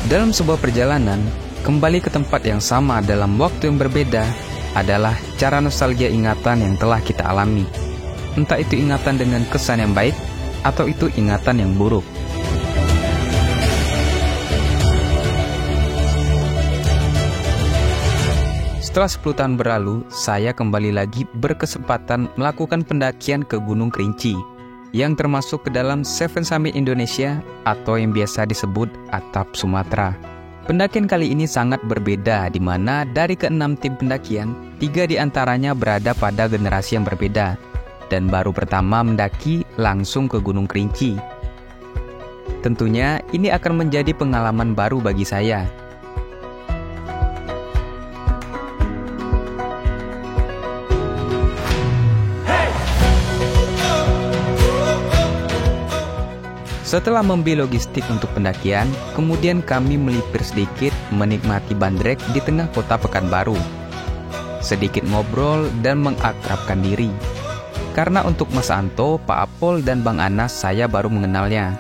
Dalam sebuah perjalanan, kembali ke tempat yang sama dalam waktu yang berbeda adalah cara nostalgia ingatan yang telah kita alami. Entah itu ingatan dengan kesan yang baik, atau itu ingatan yang buruk. Setelah 10 tahun berlalu, saya kembali lagi berkesempatan melakukan pendakian ke Gunung Kerinci, yang termasuk ke dalam Seven Summit Indonesia atau yang biasa disebut Atap Sumatera. Pendakian kali ini sangat berbeda, di mana dari ke-6 tim pendakian, 3 diantaranya berada pada generasi yang berbeda, dan baru pertama mendaki langsung ke Gunung Kerinci. Tentunya ini akan menjadi pengalaman baru bagi saya. Setelah membeli logistik untuk pendakian, kemudian kami melipir sedikit menikmati bandrek di tengah kota Pekanbaru. Sedikit ngobrol dan mengakrabkan diri. Karena untuk Mas Anto, Pak Apol, dan Bang Anas saya baru mengenalnya.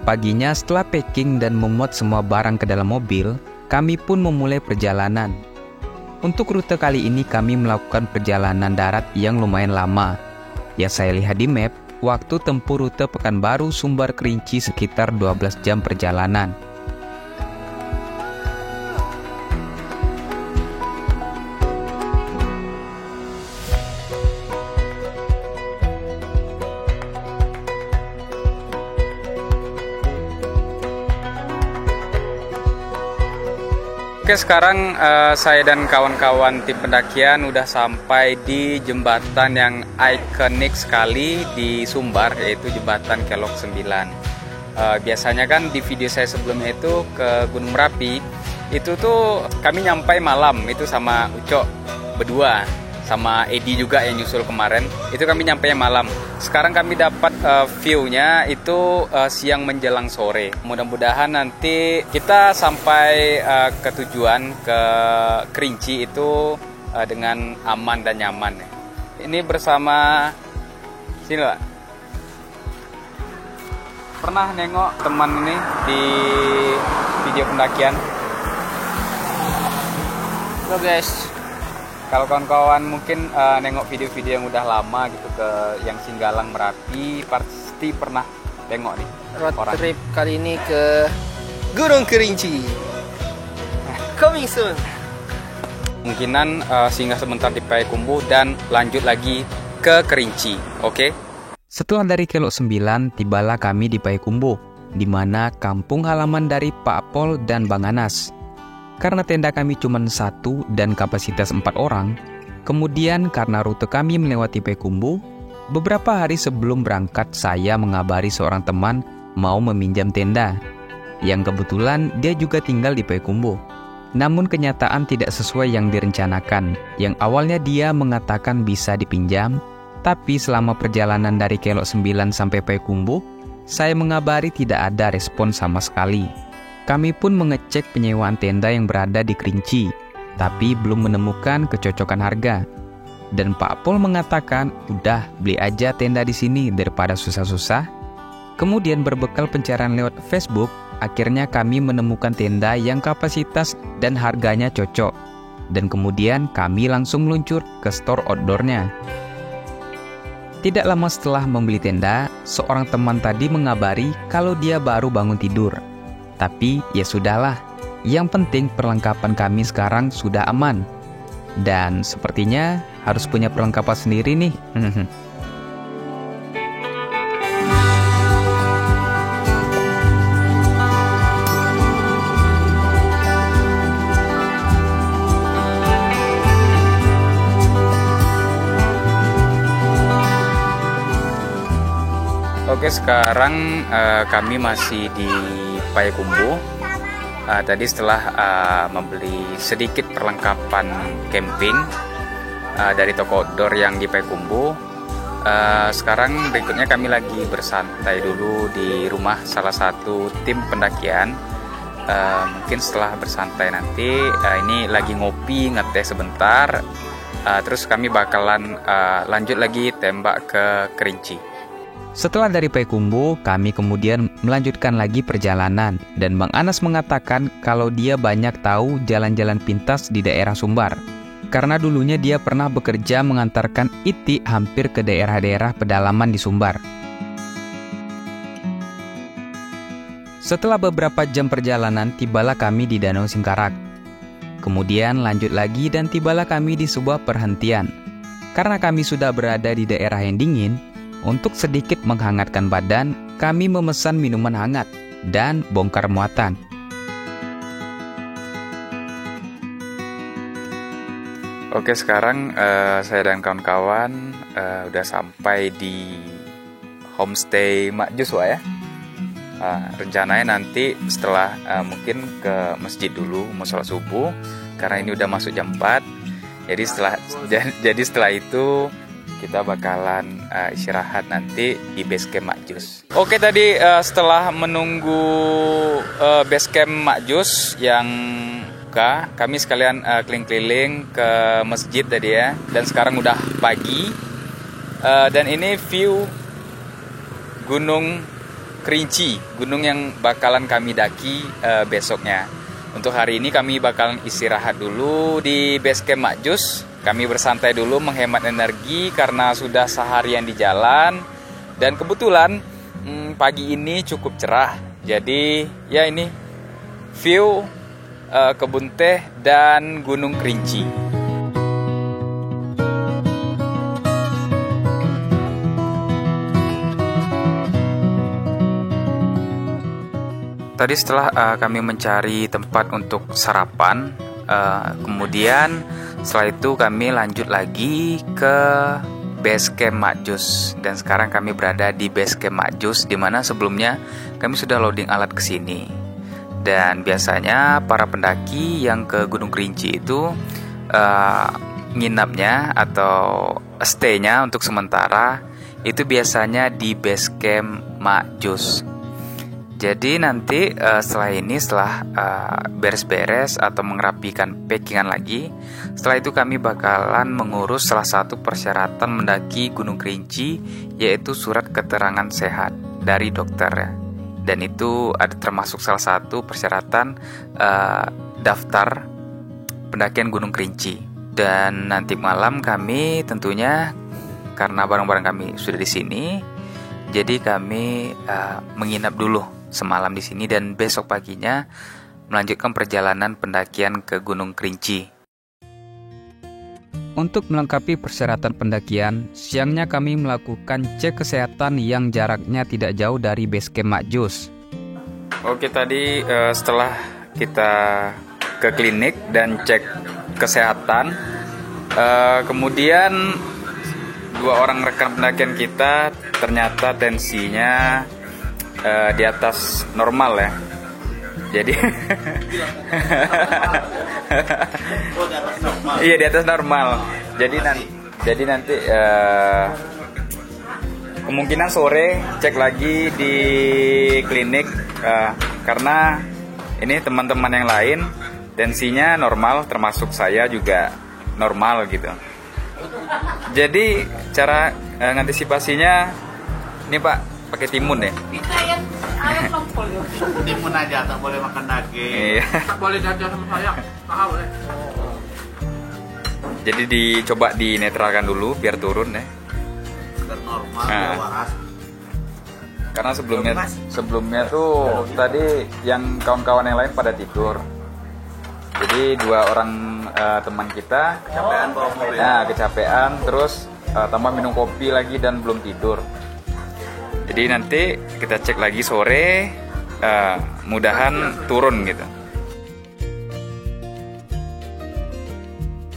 Paginya setelah packing dan memuat semua barang ke dalam mobil, kami pun memulai perjalanan. Untuk rute kali ini kami melakukan perjalanan darat yang lumayan lama. Ya saya lihat di map, waktu tempuh rute Pekanbaru Sumbar Kerinci sekitar 12 jam perjalanan. Oke, sekarang saya dan kawan-kawan tim pendakian udah sampai di jembatan yang ikonik sekali di Sumbar, yaitu jembatan Kelok 9. Biasanya kan di video saya sebelumnya itu ke Gunung Merapi, itu tuh kami nyampai malam, itu sama Ucok berdua, sama Edi juga yang nyusul kemarin, itu kami nyampe malam. Sekarang kami dapat view-nya itu siang menjelang sore. Mudah-mudahan nanti kita sampai ke tujuan ke Kerinci itu dengan aman dan nyaman. Ini bersama sini Pak. Pernah nengok teman ini di video pendakian? Halo guys. Kalau kawan-kawan mungkin nengok video-video yang udah lama gitu ke yang Singgalang Merapi, pasti pernah tengok nih. Road trip kali ini ke Gunung Kerinci. Coming soon. Kemungkinan singgah sebentar di Payakumbuh dan lanjut lagi ke Kerinci, oke? Setelah dari Kelok 9, tibalah kami di Payakumbuh, di mana kampung halaman dari Pak Apol dan Bang Anas. Karena tenda kami cuma 1 dan kapasitas 4 orang, kemudian karena rute kami melewati Payakumbuh, beberapa hari sebelum berangkat saya mengabari seorang teman mau meminjam tenda, yang kebetulan dia juga tinggal di Payakumbuh. Namun kenyataan tidak sesuai yang direncanakan, yang awalnya dia mengatakan bisa dipinjam, tapi selama perjalanan dari Kelok 9 sampai Payakumbuh, saya mengabari tidak ada respon sama sekali. Kami pun mengecek penyewaan tenda yang berada di Kerinci, tapi belum menemukan kecocokan harga. Dan Pak Pol mengatakan, udah beli aja tenda di sini daripada susah-susah. Kemudian berbekal pencarian lewat Facebook, akhirnya kami menemukan tenda yang kapasitas dan harganya cocok. Dan kemudian kami langsung meluncur ke store outdoornya. Tidak lama setelah membeli tenda, seorang teman tadi mengabari kalau dia baru bangun tidur. Tapi ya sudahlah, yang penting perlengkapan kami sekarang sudah aman. Dan sepertinya harus punya perlengkapan sendiri nih. Oke, sekarang kami masih di Payakumbuh. Tadi setelah membeli sedikit perlengkapan camping dari toko outdoor yang di Payakumbuh, sekarang berikutnya kami lagi bersantai dulu di rumah salah satu tim pendakian. Mungkin setelah bersantai nanti ini lagi ngopi, ngeteh sebentar. Terus kami bakalan lanjut lagi tembak ke Kerinci. Setelah dari Payakumbuh, kami kemudian melanjutkan lagi perjalanan dan Bang Anas mengatakan kalau dia banyak tahu jalan-jalan pintas di daerah Sumbar. Karena dulunya dia pernah bekerja mengantarkan Iti hampir ke daerah-daerah pedalaman di Sumbar. Setelah beberapa jam perjalanan, tibalah kami di Danau Singkarak. Kemudian lanjut lagi dan tibalah kami di sebuah perhentian. Karena kami sudah berada di daerah yang dingin, untuk sedikit menghangatkan badan, kami memesan minuman hangat dan bongkar muatan. Oke, sekarang saya dan kawan-kawan udah sampai di homestay Mak Juswa ya. Rencananya nanti setelah mungkin ke masjid dulu mau sholat subuh karena ini udah masuk jam 4. Jadi setelah itu kita bakalan istirahat nanti di base camp Mak Jus. Oke, tadi setelah menunggu base camp Mak Jus yang buka, kami sekalian keliling-keliling ke masjid tadi ya. Dan sekarang udah pagi. Dan ini view Gunung Kerinci, gunung yang bakalan kami daki besoknya. Untuk hari ini kami bakalan istirahat dulu di base camp Mak Jus. Kami bersantai dulu menghemat energi karena sudah seharian di jalan. Dan kebetulan pagi ini cukup cerah. Jadi ya ini view kebun teh dan Gunung Kerinci. Tadi setelah kami mencari tempat untuk sarapan, kemudian setelah itu kami lanjut lagi ke base camp Mak Jus. Dan sekarang kami berada di base camp Mak Jus, di mana sebelumnya kami sudah loading alat ke sini. Dan biasanya para pendaki yang ke Gunung Kerinci itu nginapnya atau stay-nya untuk sementara itu biasanya di base camp Mak Jus. Jadi nanti setelah beres-beres atau merapikan packingan lagi, setelah itu kami bakalan mengurus salah satu persyaratan mendaki Gunung Kerinci, yaitu surat keterangan sehat dari dokter ya. Dan itu ada termasuk salah satu persyaratan daftar pendakian Gunung Kerinci. Dan nanti malam kami tentunya karena barang-barang kami sudah di sini, jadi kami menginap dulu semalam di sini dan besok paginya melanjutkan perjalanan pendakian ke Gunung Kerinci. Untuk melengkapi persyaratan pendakian, siangnya kami melakukan cek kesehatan yang jaraknya tidak jauh dari base camp Mak Jus. Oke, tadi setelah kita ke klinik dan cek kesehatan, kemudian dua orang rekan pendakian kita ternyata tensinya di atas normal ya. Jadi iya, di atas normal. Jadi nanti kemungkinan sore cek lagi di klinik karena ini teman-teman yang lain tensinya normal, termasuk saya juga normal gitu. Jadi cara ngantisipasinya ini Pak, pakai timun ya? Ayam lompol ya. Timun aja, tak boleh makan daging. Iya. Tak boleh jajan sama saya. Tak boleh. Jadi dicoba dinetralkan dulu biar turun ya. Biar normal, biar waras. Karena sebelumnya tuh tadi yang kawan-kawan yang lain pada tidur. Jadi dua orang teman kita kecapean terus tambah minum kopi lagi dan belum tidur. Jadi nanti kita cek lagi sore, mudahan turun gitu.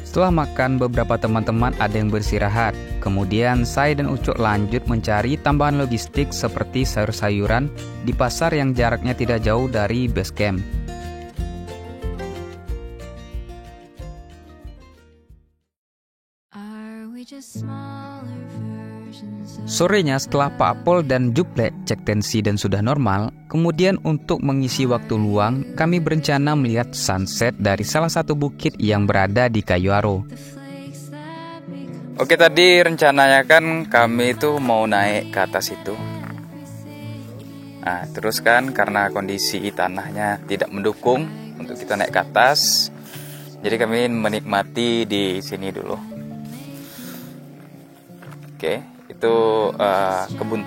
Setelah makan, beberapa teman-teman ada yang beristirahat. Kemudian saya dan Ucok lanjut mencari tambahan logistik seperti sayur-sayuran di pasar yang jaraknya tidak jauh dari base camp. Sorenya setelah Pak Apol dan Juple cek tensi dan sudah normal, kemudian untuk mengisi waktu luang, kami berencana melihat sunset dari salah satu bukit yang berada di Kayu Aro. Oke, tadi rencananya kan kami itu mau naik ke atas itu. Nah, terus kan karena kondisi tanahnya tidak mendukung untuk kita naik ke atas, jadi kami menikmati di sini dulu. Oke, itu kebun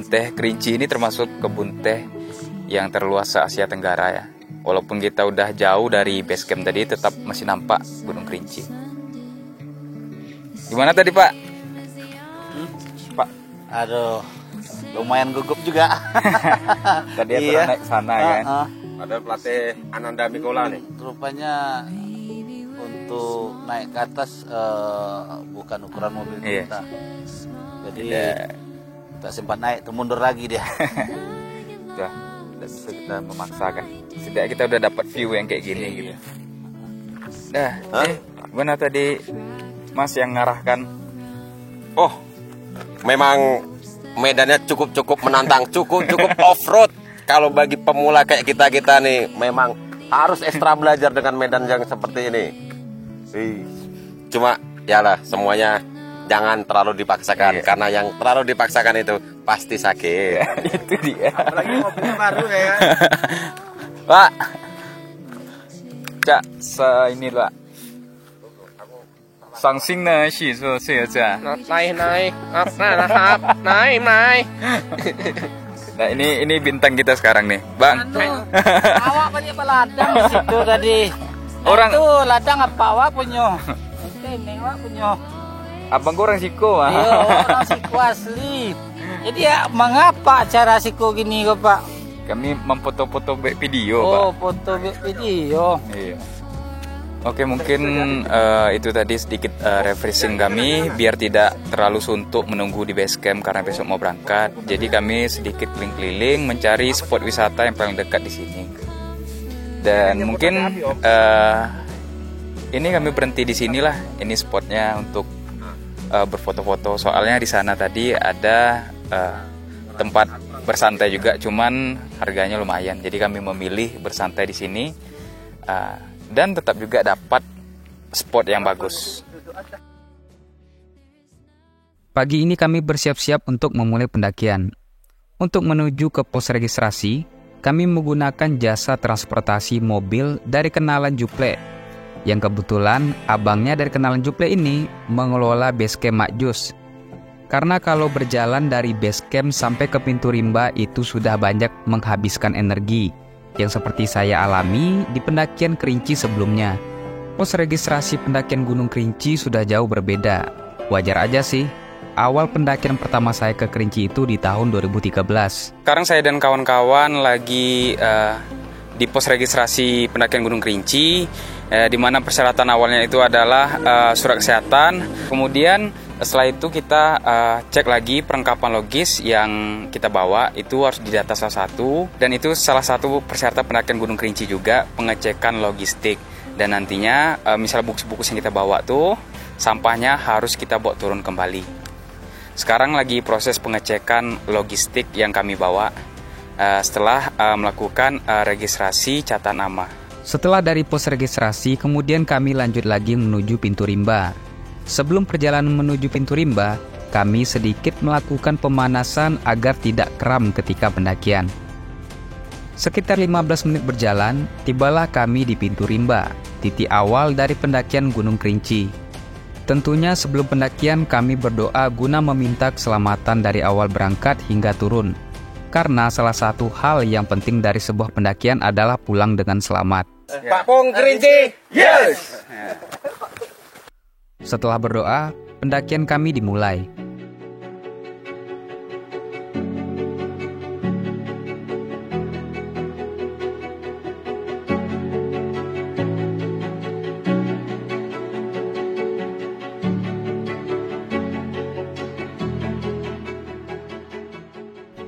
teh Kerinci ini termasuk kebun teh yang terluas se-Asia Tenggara ya. Walaupun kita udah jauh dari base camp tadi, tetap masih nampak Gunung Kerinci. Gimana tadi Pak? Pak? Aduh, lumayan gugup juga. Tadi iya. Naik sana kan? Ada pelatih Ananda Mikola nih. Rupanya untuk naik ke atas bukan ukuran mobil kita. Jadi tak sempat naik, mundur lagi dia. Udah, tidak bisa kita memaksakan. Setidaknya kita udah dapat view yang kayak gini gitu. Dah, gimana tadi Mas yang ngarahkan? Oh, memang medannya cukup menantang, cukup off-road. Kalau bagi pemula kayak kita nih, memang harus ekstra belajar dengan medan yang seperti ini. Cuma, yalah, semuanya jangan terlalu dipaksakan, karena yang terlalu dipaksakan itu pasti sakit. Itu dia. Apalagi mobilnya baru ya. Pak, Cak, ini lah. Sangsing na shi so se ja. Naik. Nah, ini bintang kita sekarang nih, Bang. Awak banyak ladang di situ tadi. Orang itu ladang apa awak punya? Ini awak punya. Abang orang Siko mah. Iya, orang Siko asli. Jadi ya, mengapa cara Siko gini kok Pak? Kami memfoto-foto video, Pak. Oh, foto video. Iya. Oke, mungkin itu tadi sedikit refreshing kami biar tidak terlalu suntuk menunggu di base camp karena besok mau berangkat. Jadi kami sedikit keliling-keliling mencari spot wisata yang paling dekat di sini. Dan mungkin ini kami berhenti di sinilah. Ini spotnya untuk berfoto-foto. Soalnya di sana tadi ada tempat bersantai juga, cuman harganya lumayan. Jadi kami memilih bersantai di sini. Dan tetap juga dapat spot yang bagus. Pagi ini kami bersiap-siap untuk memulai pendakian. Untuk menuju ke pos registrasi, kami menggunakan jasa transportasi mobil dari kenalan Juple. Yang kebetulan abangnya dari kenalan Juple ini mengelola base camp Makjus. Karena kalau berjalan dari base camp sampai ke pintu rimba itu sudah banyak menghabiskan energi, yang seperti saya alami di pendakian Kerinci sebelumnya. Pos registrasi pendakian Gunung Kerinci sudah jauh berbeda. Wajar aja sih, awal pendakian pertama saya ke Kerinci itu di tahun 2013. Sekarang saya dan kawan-kawan lagi di pos registrasi pendakian Gunung Kerinci, di mana persyaratan awalnya itu adalah surat kesehatan. Kemudian setelah itu kita cek lagi perlengkapan logis yang kita bawa, itu harus didata salah satu. Dan itu salah satu persyaratan pendakian Gunung Kerinci juga, pengecekan logistik. Dan nantinya misalnya buku-buku yang kita bawa tuh, sampahnya harus kita bawa turun kembali. Sekarang lagi proses pengecekan logistik yang kami bawa setelah melakukan registrasi catatan nama. Setelah dari pos registrasi, kemudian kami lanjut lagi menuju pintu rimba. Sebelum perjalanan menuju pintu rimba, kami sedikit melakukan pemanasan agar tidak kram ketika pendakian. Sekitar 15 menit berjalan, tibalah kami di pintu rimba, titik awal dari pendakian Gunung Kerinci. Tentunya sebelum pendakian kami berdoa guna meminta keselamatan dari awal berangkat hingga turun. Karena salah satu hal yang penting dari sebuah pendakian adalah pulang dengan selamat. Pak Pong Kerinci, yes! Setelah berdoa, pendakian kami dimulai.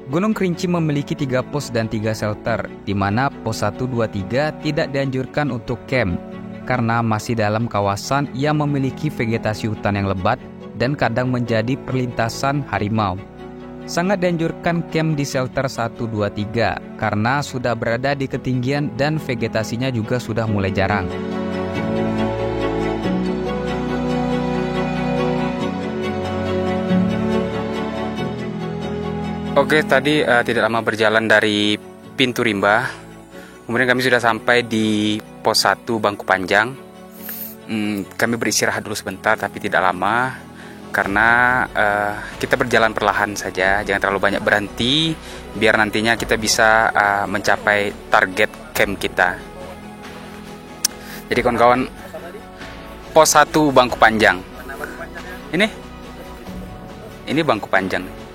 Gunung Kerinci memiliki 3 pos dan 3 shelter, di mana pos 1, 2, 3 tidak dianjurkan untuk camp, karena masih dalam kawasan yang memiliki vegetasi hutan yang lebat dan kadang menjadi perlintasan harimau. Sangat dianjurkan camp di shelter 1, 2, 3 karena sudah berada di ketinggian dan vegetasinya juga sudah mulai jarang. Oke, tadi tidak lama berjalan dari pintu rimba. Kemudian kami sudah sampai di pos 1 Bangku Panjang. Kami beristirahat dulu sebentar, tapi tidak lama. Karena kita berjalan perlahan saja, jangan terlalu banyak berhenti, biar nantinya kita bisa mencapai target camp kita. Jadi kawan-kawan, pos 1 Bangku Panjang. Ini Bangku Panjang.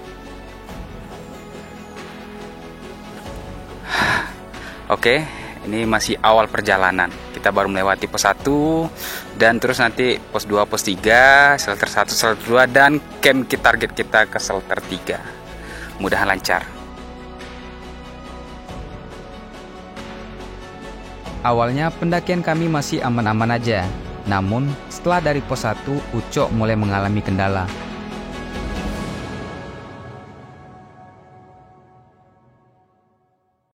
Oke, ini masih awal perjalanan. Kita baru melewati pos 1 dan terus nanti pos 2, pos 3, shelter 1, shelter 2 dan camp target kita ke shelter 3. Mudah lancar. Awalnya pendakian kami masih aman-aman aja. Namun setelah dari pos 1, Ucok mulai mengalami kendala.